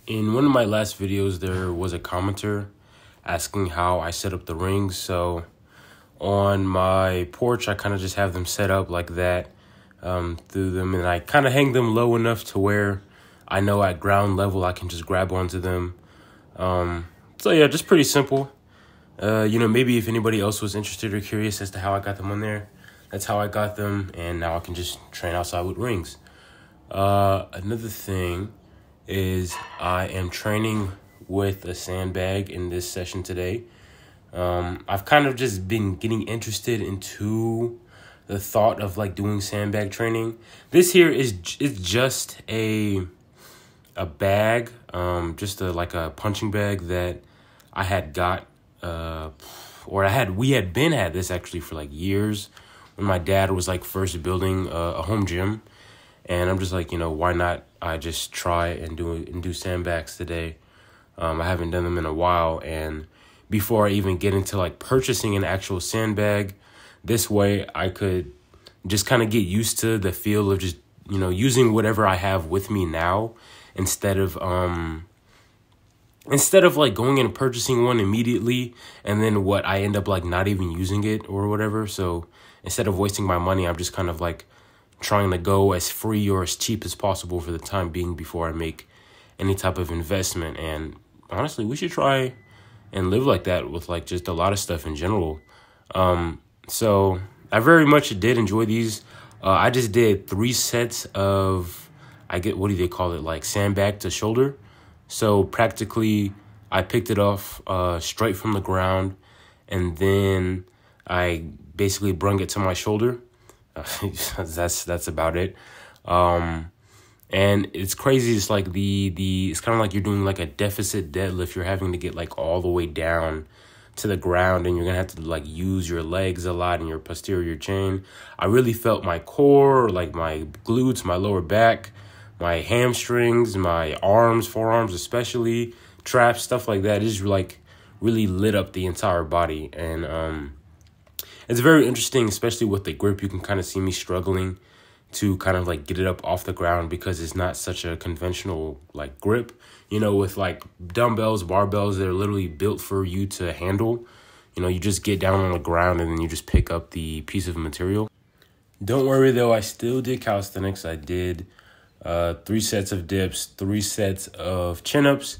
In one of my last videos, there was a commenter asking how I set up the rings. So on my porch, I kind of just have them set up like that through them. And I kind of hang them low enough to where I know at ground level I can just grab onto them. So yeah, just pretty simple. Maybe if anybody else was interested or curious as to how I got them on there, that's how I got them. And now I can just train outside with rings. Another thing is I am training with a sandbag in this session today. I've kind of just been getting interested into the thought of like doing sandbag training. This here is just a bag, like a punching bag that I had got, we had had this actually for like years when my dad was like first building a home gym. And I'm just like, why not? I just try and do sandbags today. I haven't done them in a while. And before I even get into like purchasing an actual sandbag, this way I could just kind of get used to the feel of just, using whatever I have with me now instead of like going and purchasing one immediately and then what I end up like not even using it or whatever. So instead of wasting my money, I'm just kind of like trying to go as free or as cheap as possible for the time being before I make any type of investment. And honestly, we should try and live like that with like just a lot of stuff in general. So I very much did enjoy these. I just did 3 sets of, what do they call it? Like sandbag to shoulder. So practically I picked it off straight from the ground and then I basically brung it to my shoulder. That's about it. And it's crazy. It's like it's kind of like you're doing like a deficit deadlift. You're having to get like all the way down to the ground and you're going to have to like use your legs a lot and your posterior chain. I really felt my core, like my glutes, my lower back, my hamstrings, my arms, forearms, especially traps, stuff like that. It just like really lit up the entire body. And, it's very interesting, especially with the grip. You can kind of see me struggling to kind of like get it up off the ground because it's not such a conventional like grip, with like dumbbells, barbells, they're literally built for you to handle. You just get down on the ground and then you just pick up the piece of material. Don't worry though, I still did calisthenics. I did 3 sets of dips, 3 sets of chin-ups,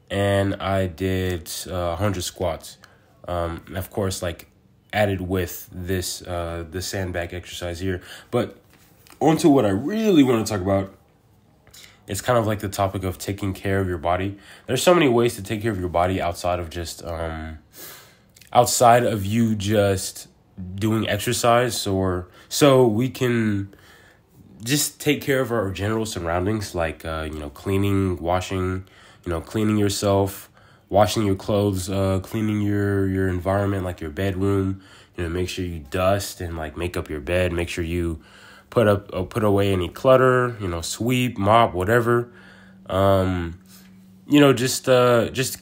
and I did 100 squats. Of course, like added with this the sandbag exercise here. But onto what I really want to talk about. It's kind of like the topic of taking care of your body. There's so many ways to take care of your body outside of you just doing exercise, so we can just take care of our general surroundings, like cleaning, washing, cleaning yourself, washing your clothes, cleaning your environment, like your bedroom. Make sure you dust and like make up your bed. Make sure you put away any clutter. Sweep, mop, whatever. Just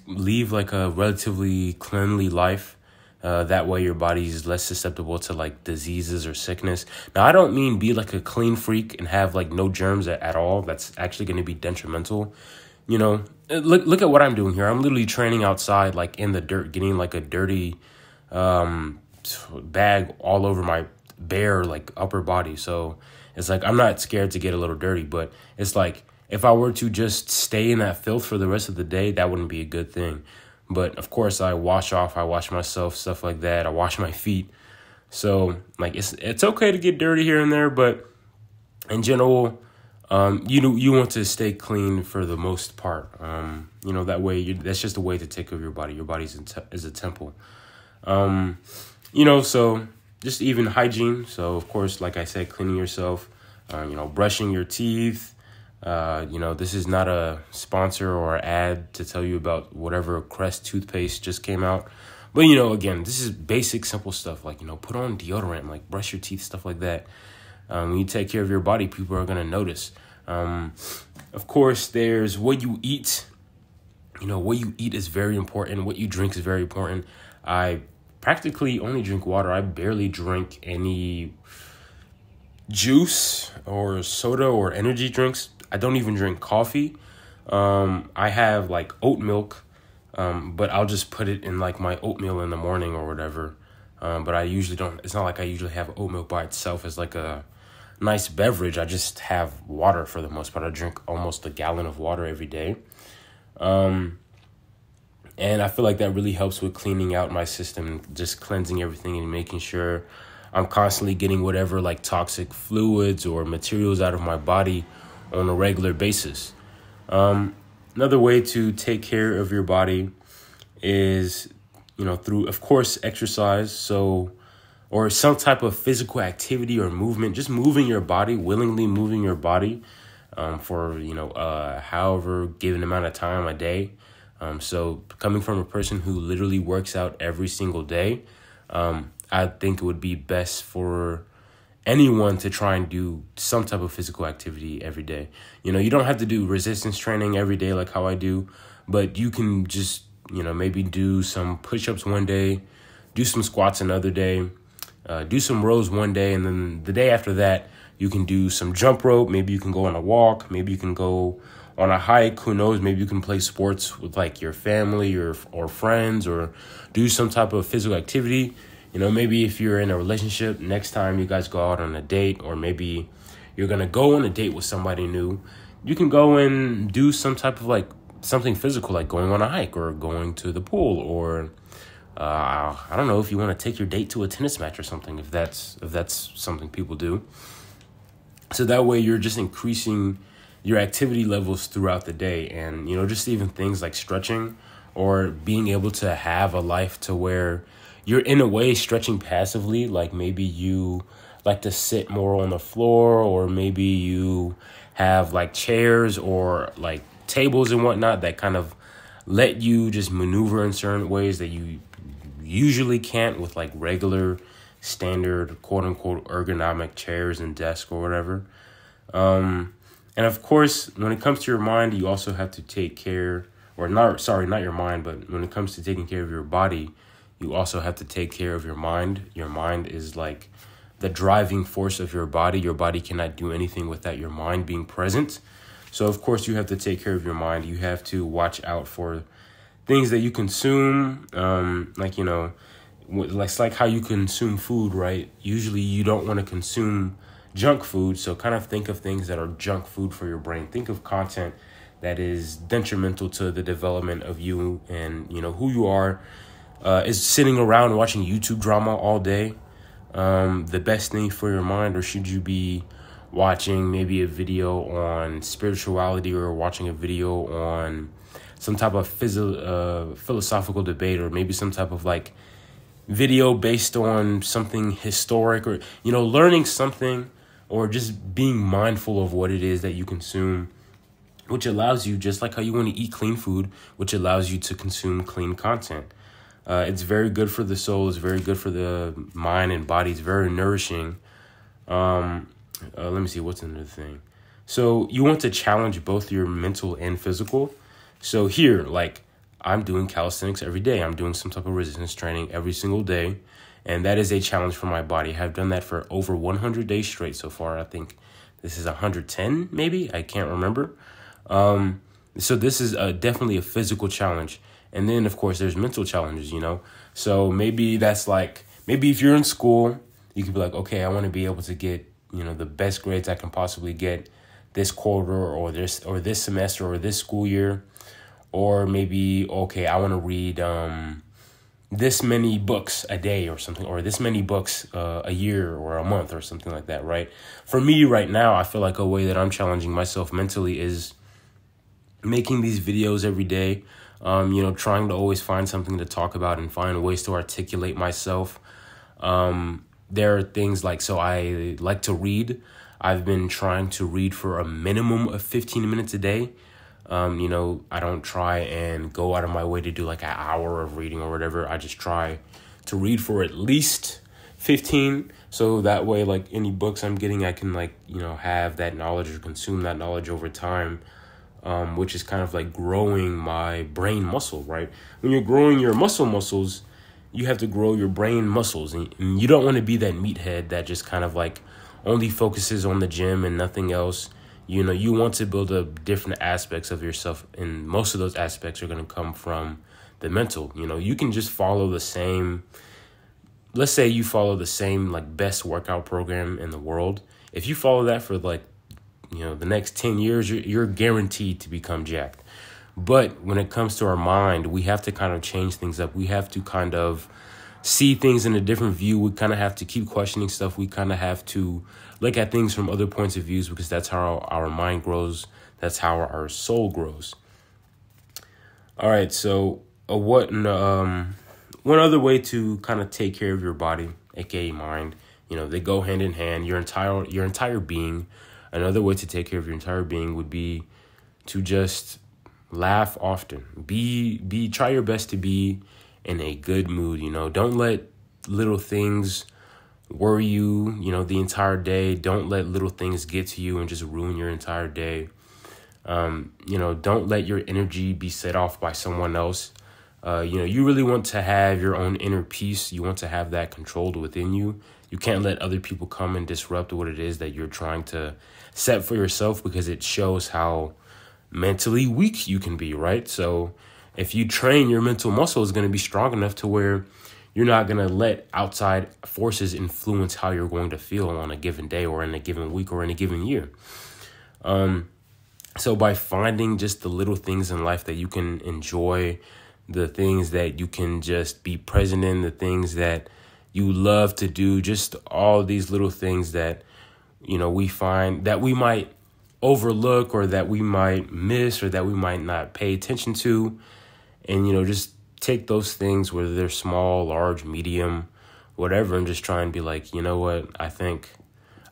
leave like a relatively cleanly life. That way your body is less susceptible to like diseases or sickness. Now, I don't mean be like a clean freak and have like no germs at all. That's actually going to be detrimental. Look at what I'm doing here. I'm literally training outside, like in the dirt, getting like a dirty bag all over my bare like upper body. So it's like I'm not scared to get a little dirty, but it's like if I were to just stay in that filth for the rest of the day, that wouldn't be a good thing. But of course, I wash myself, stuff like that. I wash my feet. So like it's okay to get dirty here and there, but in general, you want to stay clean for the most part. That way that's just a way to take care of your body. Your body is a temple. So just even hygiene. So of course, like I said, cleaning yourself, brushing your teeth. This is not a sponsor or ad to tell you about whatever Crest toothpaste just came out. But, again, this is basic, simple stuff like, put on deodorant, like brush your teeth, stuff like that. When you take care of your body, people are going to notice. Of course, there's what you eat. What you eat is very important. What you drink is very important. I practically only drink water. I barely drink any juice or soda or energy drinks. I don't even drink coffee. I have like oat milk, but I'll just put it in like my oatmeal in the morning or whatever. But I usually don't, it's not like I usually have oat milk by itself as like a nice beverage. I just have water for the most part. I drink almost a gallon of water every day. And I feel like that really helps with cleaning out my system, just cleansing everything and making sure I'm constantly getting whatever like toxic fluids or materials out of my body on a regular basis. Another way to take care of your body is, through, of course, exercise. So, or some type of physical activity or movement, just moving your body, willingly moving your body, for, however given amount of time a day. So coming from a person who literally works out every single day, I think it would be best for anyone to try and do some type of physical activity every day. You don't have to do resistance training every day like how I do, but you can just, maybe do some push-ups one day, do some squats another day, do some rows one day, and then the day after that, you can do some jump rope. Maybe you can go on a walk. Maybe you can go on a hike. Who knows? Maybe you can play sports with like your family or friends, or do some type of physical activity. Maybe if you're in a relationship, next time you guys go out on a date, or maybe you're going to go on a date with somebody new, you can go and do some type of like something physical, like going on a hike or going to the pool, or I don't know, if you want to take your date to a tennis match or something, if that's something people do. So that way you're just increasing your activity levels throughout the day. And, just even things like stretching, or being able to have a life to where you're in a way stretching passively. Like maybe you like to sit more on the floor, or maybe you have like chairs or like tables and whatnot that kind of let you just maneuver in certain ways that you usually can't with like regular standard quote unquote ergonomic chairs and desks or whatever. And of course, when it comes to your mind, you also have to take care, or not your mind, but when it comes to taking care of your body, you also have to take care of your mind. Your mind is like the driving force of your body. Your body cannot do anything without your mind being present. So of course you have to take care of your mind. You have to watch out for things that you consume, it's like how you consume food, right? Usually you don't want to consume junk food. So kind of think of things that are junk food for your brain. Think of content that is detrimental to the development of you and, who you are. Is sitting around watching YouTube drama all day the best thing for your mind? Or should you be watching maybe a video on spirituality, or watching a video on some type of philosophical debate, or maybe some type of like video based on something historic, or, learning something, or just being mindful of what it is that you consume, which allows you, just like how you want to eat clean food, which allows you to consume clean content. It's very good for the soul. It's very good for the mind and body. It's very nourishing. Let me see, what's another thing? So you want to challenge both your mental and physical. So here, like, I'm doing calisthenics every day. I'm doing some type of resistance training every single day. And that is a challenge for my body. I have done that for over 100 days straight so far. I think this is 110, maybe. I can't remember. So this is definitely a physical challenge. And then, of course, there's mental challenges, So maybe that's like, maybe if you're in school, you could be like, okay, I want to be able to get, the best grades I can possibly get this quarter, or this semester, or this school year. Or maybe, okay, I want to read this many books a day or something, or this many books a year or a month or something like that, right? For me right now, I feel like a way that I'm challenging myself mentally is making these videos every day. Trying to always find something to talk about and find ways to articulate myself. There are things like, so I like to read. I've been trying to read for a minimum of 15 minutes a day. I don't try and go out of my way to do like an hour of reading or whatever. I just try to read for at least 15. So that way, like any books I'm getting, I can have that knowledge or consume that knowledge over time. Which is kind of like growing my brain muscle, right? When you're growing your muscles, you have to grow your brain muscles. And you don't want to be that meathead that just kind of like only focuses on the gym and nothing else. You want to build up different aspects of yourself, and most of those aspects are going to come from the mental. You can just follow the same, let's say you follow the same like best workout program in the world. If you follow that for like, the next 10 years, you're guaranteed to become jacked. But when it comes to our mind, we have to kind of change things up. We have to kind of see things in a different view. We kind of have to keep questioning stuff. We kind of have to look at things from other points of views, because that's how our mind grows. That's how our soul grows. All right. So one other way to kind of take care of your body, aka mind, they go hand in hand. Your entire being. Another way to take care of your entire being would be to just laugh often. Try your best to be in a good mood. Don't let little things worry you, the entire day. Don't let little things get to you and just ruin your entire day. Don't let your energy be set off by someone else. You really want to have your own inner peace. You want to have that controlled within you. You can't let other people come and disrupt what it is that you're trying to set for yourself, because it shows how mentally weak you can be, right? So if you train your mental muscle, is going to be strong enough to where you're not going to let outside forces influence how you're going to feel on a given day or in a given week or in a given year. So by finding just the little things in life that you can enjoy, the things that you can just be present in, the things that you love to do, just all these little things that, we find that we might overlook or that we might miss or that we might not pay attention to. And, just take those things, whether they're small, large, medium, whatever, and just try and be like, you know what, I think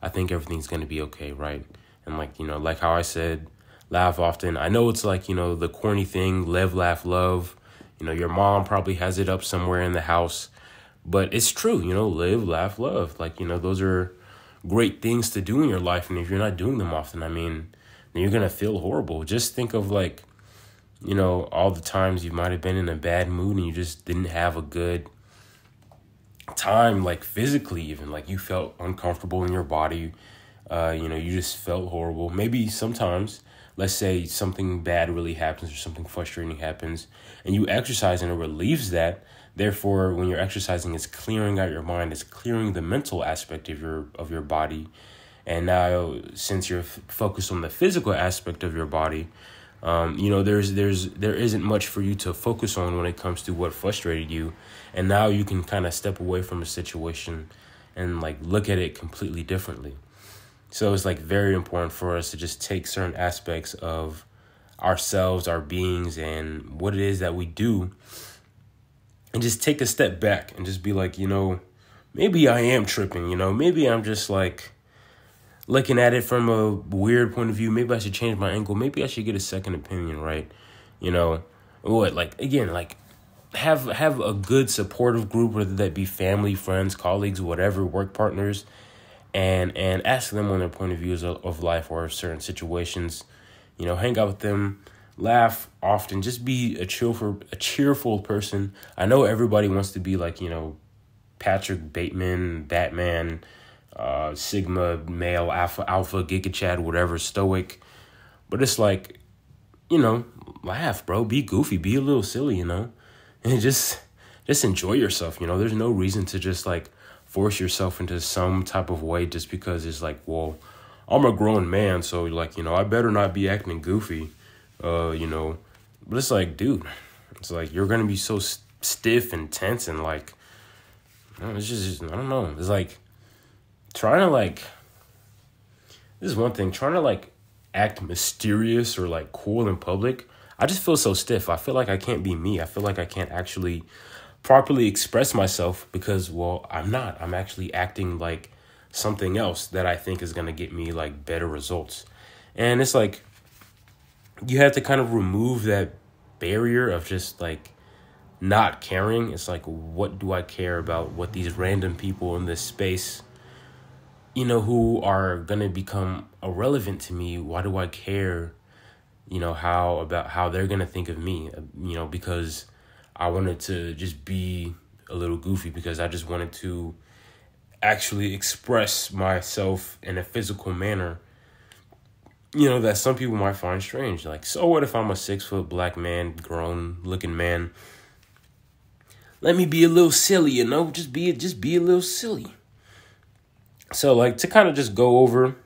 everything's going to be okay, right? And like how I said, laugh often. I know it's like, the corny thing, live, laugh, love. Your mom probably has it up somewhere in the house, but it's true, live, laugh, love. Those are great things to do in your life. And if you're not doing them often, then you're going to feel horrible. Just think of all the times you might have been in a bad mood and you just didn't have a good time, physically even, you felt uncomfortable in your body. You just felt horrible. Maybe sometimes, let's say something bad really happens or something frustrating happens and you exercise and it relieves that. Therefore, when you're exercising, it's clearing out your mind. It's clearing the mental aspect of your body. And now, since you're focused on the physical aspect of your body, there isn't much for you to focus on when it comes to what frustrated you. And now you can kind of step away from a situation and look at it completely differently. So it's very important for us to just take certain aspects of ourselves, our beings, and what it is that we do, and just take a step back and just be like, maybe I am tripping, maybe I'm just looking at it from a weird point of view. Maybe I should change my angle. Maybe I should get a second opinion, right? Have a good supportive group, whether that be family, friends, colleagues, whatever, work partners, and ask them on their point of views of life or certain situations. Hang out with them, laugh often, just be a cheerful person. I know everybody wants to be Patrick Bateman, Batman, Sigma, male, alpha, Giga Chad, whatever, stoic. But it's laugh, bro, be goofy, be a little silly, and just enjoy yourself. There's no reason to just force yourself into some type of way just because it's well, I'm a grown man, so I better not be acting goofy, but it's dude, it's you're gonna be so stiff and tense and it's just I don't know, it's trying to this is one thing, trying to act mysterious or cool in public. I just feel so stiff. I feel I can't be me. I feel I can't actually properly express myself because, I'm not. I'm actually acting like something else that I think is going to get me better results. And it's you have to kind of remove that barrier of just not caring. It's what do I care about what these random people in this space, who are going to become irrelevant to me? Why do I care, how they're going to think of me, because I wanted to just be a little goofy, because I just wanted to actually express myself in a physical manner. that some people might find strange. Like, so what if I'm a 6-foot black man, grown looking man? Let me be a little silly, just be a little silly. So like, to kind of just go over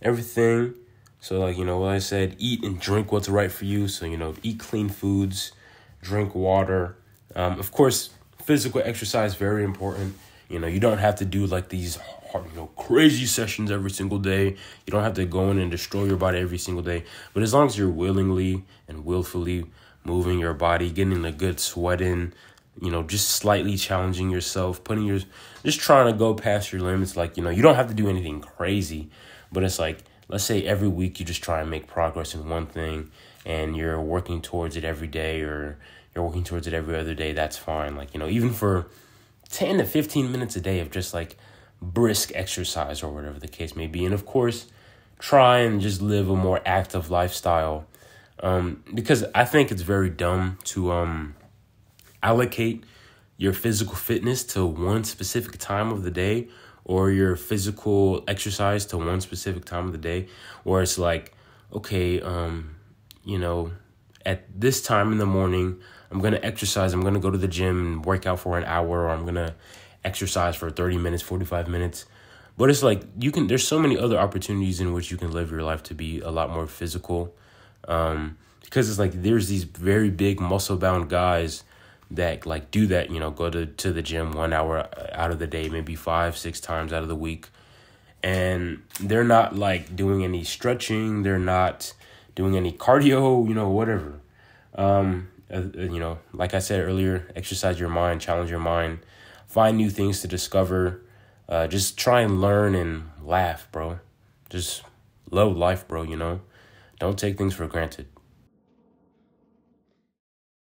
everything. So like, what I said, eat and drink what's right for you. So, eat clean foods, drink water. Of course, physical exercise, very important. You don't have to do like these hard, crazy sessions every single day. You don't have to go in and destroy your body every single day. But as long as you're willingly and willfully moving your body, getting a good sweat in, just slightly challenging yourself, just trying to go past your limits. Like, you don't have to do anything crazy, but it's like, let's say every week you just try and make progress in one thing and you're working towards it every day, or you're working towards it every other day. That's fine. Like, even for 10 to 15 minutes a day of just like brisk exercise or whatever the case may be. And of course, try and just live a more active lifestyle. Because I think it's very dumb to allocate your physical fitness to one specific time of the day, or your physical exercise to one specific time of the day, where it's like, okay, at this time in the morning, I'm going to exercise. I'm going to go to the gym and work out for an hour, or I'm going to exercise for 30 minutes, 45 minutes. But it's like, there's so many other opportunities in which you can live your life to be a lot more physical. Because it's like, there's these very big muscle bound guys that like do that, go to the gym 1 hour out of the day, maybe 5-6 times out of the week. And they're not like doing any stretching. They're not doing any cardio, whatever. Like I said earlier, exercise your mind, challenge your mind, find new things to discover. Just try and learn and laugh, bro. Just love life, bro, Don't take things for granted.